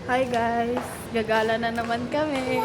Hi guys! Gagala na naman kami.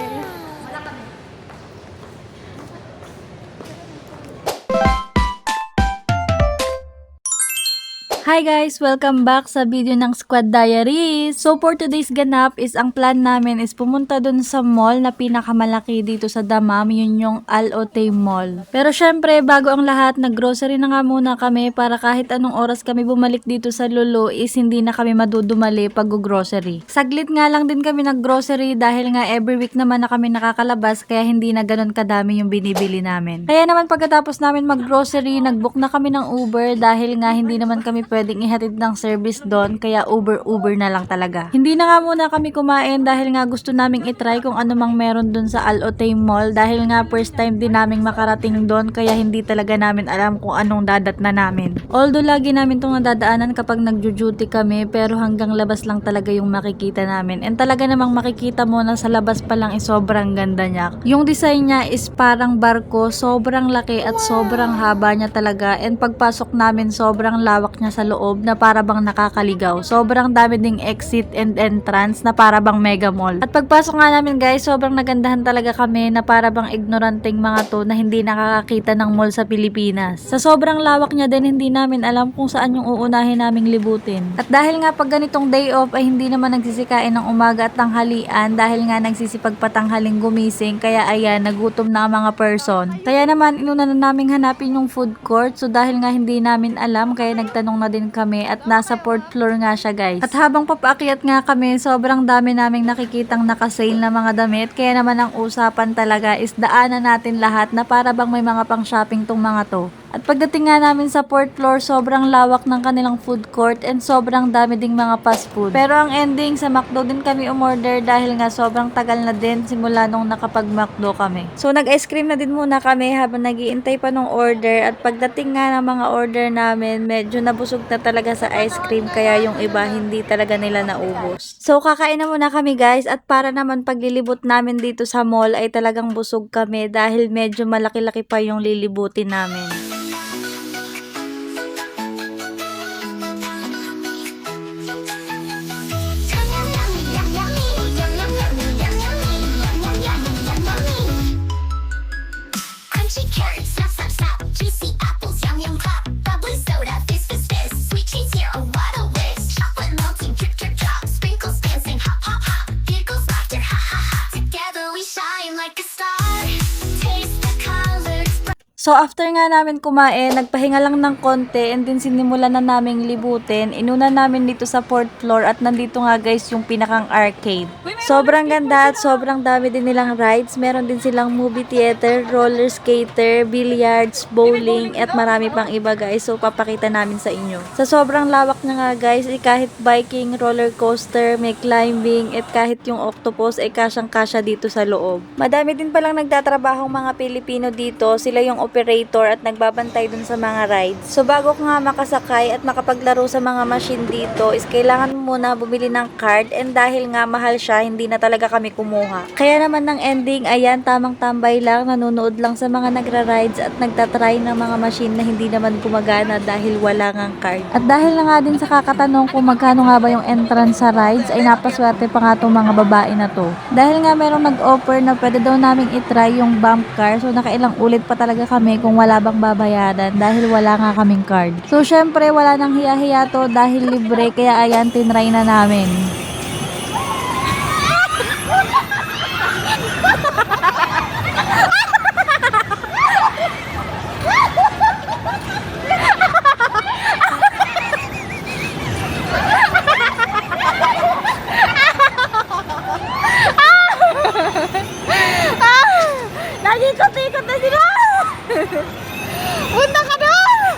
Hi guys! Welcome back sa video ng Squad Diaries! So for today's ganap is ang plan namin is pumunta dun sa mall na pinakamalaki dito sa Damam, yun yung Al-Otay Mall. Pero syempre bago ang lahat, nag-grocery na nga muna kami para kahit anong oras kami bumalik dito sa Lulu is hindi na kami madudumali pag-grocery. Saglit nga lang din kami nag-grocery dahil nga every week naman na kami nakakalabas kaya hindi na ganun kadami yung binibili namin. Kaya naman pagkatapos namin mag-grocery, nag-book na kami ng Uber dahil nga hindi naman kami pwedeng ihatid ng service doon kaya Uber na lang talaga. Hindi na nga muna kami kumain dahil nga gusto naming itry kung ano mang meron doon sa Al-Otay Mall dahil nga first time din naming makarating doon kaya hindi talaga namin alam kung anong dadat na namin. Although lagi namin itong nadadaanan kapag nagjo-duty kami pero hanggang labas lang talaga yung makikita namin. And talaga namang makikita mo na sa labas pa lang is sobrang ganda niya. Yung design niya is parang barko, sobrang laki at sobrang haba niya talaga and pagpasok namin sobrang lawak niya sa loob na para bang nakakaligaw. Sobrang dami ding exit and entrance na para bang mega mall. At pagpasok nga namin guys, sobrang nagandahan talaga kami na para bang ignoranteng mga to na hindi nakakakita ng mall sa Pilipinas. Sa sobrang lawak niya din, hindi namin alam kung saan yung uunahin naming libutin. At dahil nga pag ganitong day off ay hindi naman nagsisikain ng umaga at tanghalian dahil nga nagsisipag patanghaling gumising kaya ayan, nagutom na ang mga person. Kaya naman inuna na naming hanapin yung food court, so dahil nga hindi namin alam kaya nagtanong na din kami at nasa 4th floor nga siya guys. At habang papaakyat nga kami, sobrang dami naming nakikitang nakasale na mga damit kaya naman ang usapan talaga is daanan natin lahat na para bang may mga pang shopping tong mga to. At pagdating nga namin sa 4th floor, sobrang lawak ng kanilang food court and sobrang dami ding mga fast food. Pero ang ending, sa McDo din kami umorder dahil nga sobrang tagal na din simula nung nakapag-McDo kami. So nag-ice cream na din muna kami habang nag-iintay pa nung order at pagdating nga ng mga order namin, medyo nabusog na talaga sa ice cream kaya yung iba hindi talaga nila naubos. So kakain na muna kami guys at para naman paglilibot namin dito sa mall ay talagang busog kami dahil medyo malaki-laki pa yung lilibutin namin. So after nga namin kumain, nagpahinga lang ng konti and din sinimulan na naming libutin. Inuna namin dito sa 4th floor at nandito nga guys yung pinakang arcade. Sobrang ganda at sobrang dami din nilang rides. Meron din silang movie theater, roller skater, billiards, bowling at marami pang iba guys. So papakita namin sa inyo. Sa sobrang lawak niya nga guys, kahit biking, roller coaster, may climbing at kahit yung octopus ay kasyang-kasya dito sa loob. Madami din palang nagtatrabahong mga Pilipino dito. Sila yung operator at nagbabantay dun sa mga rides. So bago ka nga makasakay at makapaglaro sa mga machine dito is kailangan mo muna bumili ng card and dahil nga mahal siya, hindi na talaga kami kumuha. Kaya naman ng ending, ayan, tamang tambay lang, nanonood lang sa mga nagra-rides at nagtatry ng mga machine na hindi naman gumagana dahil wala ngang card. At dahil na nga din sa kakatanong kung magkano nga ba yung entrance sa rides, ay napaswerte pa nga itong mga babae na to. Dahil nga merong nag-offer na pwede daw naming itry yung bump car, so nakailang ulit pa talaga kami kung wala bang babayaran dahil wala nga kaming card. So syempre wala nang hiya-hiya to dahil libre kaya ayan, tinry na namin. Nag-ikot-ikot na sila! Punta ka doon!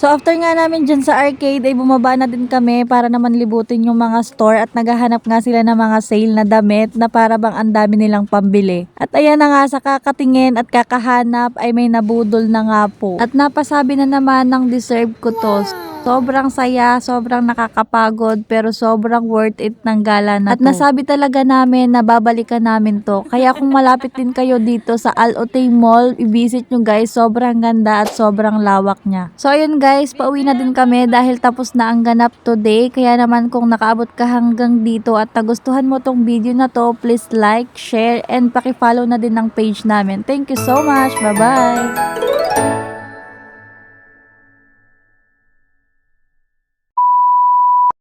So after nga namin dyan sa arcade ay bumaba na din kami para naman libutin yung mga store at naghahanap nga sila ng mga sale na damit na para bang ang dami nilang pambili. At ayan na nga sa kakatingin at kakahanap ay may nabudol na nga po. At napasabi na naman ng deserve ko to. Sobrang saya, sobrang nakakapagod, pero sobrang worth it ng gala na to. At nasabi talaga namin na babalikan namin to. Kaya kung malapit din kayo dito sa Al-Otay Mall, i-visit nyo guys. Sobrang ganda at sobrang lawak niya. So ayun guys, pauwi na din kami dahil tapos na ang ganap today. Kaya naman kung nakaabot ka hanggang dito at nagustuhan mo tong video na to, please like, share, and paki-follow na din ng page namin. Thank you so much. Bye-bye!